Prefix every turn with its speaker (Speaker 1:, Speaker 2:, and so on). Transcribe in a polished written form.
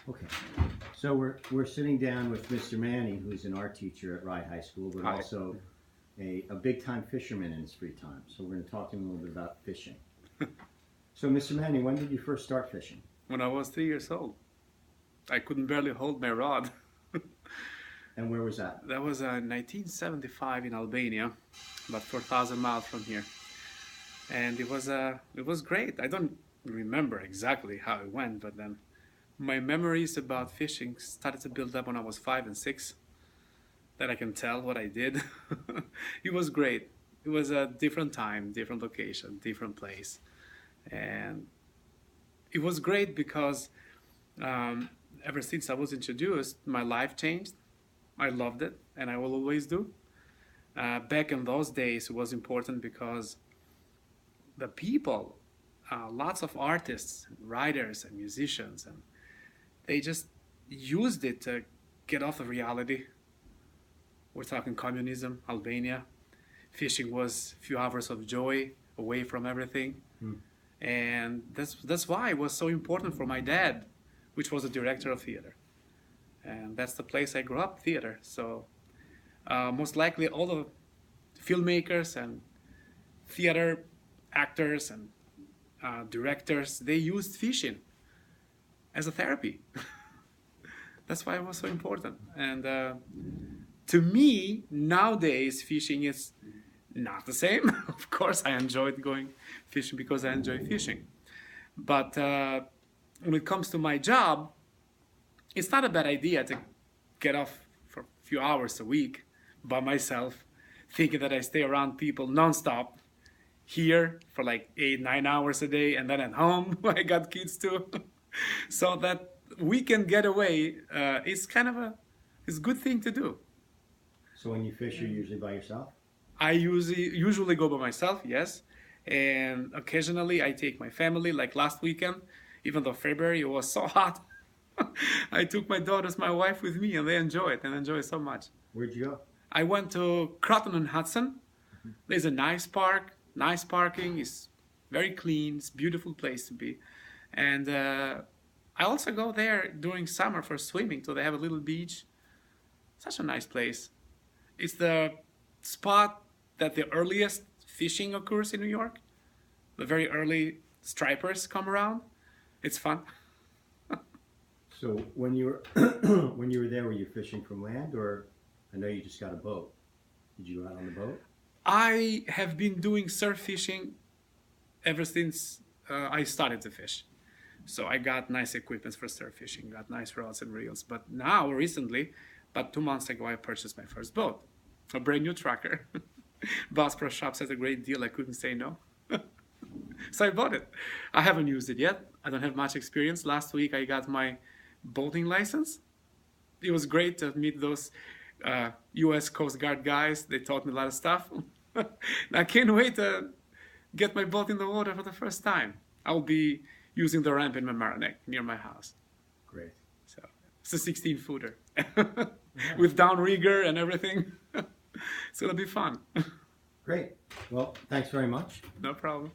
Speaker 1: Okay. So we're sitting down with Mr. Manny, who's an art teacher at Rye High School, but
Speaker 2: Hi.
Speaker 1: also a big time fisherman in his free time. So we're going to talk to him a little bit about fishing. So, Mr. Manny, when did you first start fishing?
Speaker 2: When I was 3 years old, I couldn't barely hold my rod.
Speaker 1: And where was that?
Speaker 2: That was 1975 in Albania, about 4,000 miles from here, and it was great. I don't remember exactly how it went, but then my memories about fishing started to build up when I was 5 and 6. That I can tell what I did. It was great. It was a different time, different location, different place, and it was great because ever since I was introduced, my life changed. I loved it, and I will always do. Back in those days, it was important because the people, lots of artists, writers, and musicians, and they just used it to get off of reality. We're talking communism, Albania. Fishing was a few hours of joy away from everything.
Speaker 1: Hmm.
Speaker 2: And that's why it was so important for my dad, which was a director of theater. And that's the place I grew up, theater. So most likely all the filmmakers and theater actors and directors, they used fishing as a therapy. That's why it was so important. And to me, nowadays, fishing is not the same. Of course, I enjoyed going fishing because I enjoy fishing. But when it comes to my job, it's not a bad idea to get off for a few hours a week by myself, thinking that I stay around people nonstop here for like 8, 9 hours a day, and then at home, I got kids too. So that weekend getaway is kind of it's a good thing to do.
Speaker 1: So when you fish, you're usually by yourself?
Speaker 2: I usually go by myself, yes, and occasionally I take my family. Like last weekend, even though February it was so hot, I took my daughters, my wife with me, and they enjoy it so much.
Speaker 1: Where'd you go?
Speaker 2: I went to Croton on Hudson. There's a nice park, nice parking. It's very clean. It's a beautiful place to be, and I also go there during summer for swimming. So they have a little beach. Such a nice place. It's the spot that the earliest fishing occurs in New York. The very early stripers come around. It's fun.
Speaker 1: So when you were when you were there, were you fishing from land, or I know you just got a boat? Did you go out on the boat?
Speaker 2: I have been doing surf fishing ever since I started to fish. So I got nice equipment for surf fishing, got nice rods and reels. But now, recently, about 2 months ago, I purchased my first boat, a brand new tracker. Bass Pro Shops has a great deal. I couldn't say no. So I bought it. I haven't used it yet. I don't have much experience. Last week, I got my boating license. It was great to meet those U.S. Coast Guard guys. They taught me a lot of stuff. I can't wait to get my boat in the water for the first time. I'll be using the ramp in Mamaroneck near my house.
Speaker 1: Great.
Speaker 2: So it's a 16-footer with downrigger and everything. It's gonna be fun.
Speaker 1: Great. Well, thanks very much.
Speaker 2: No problem.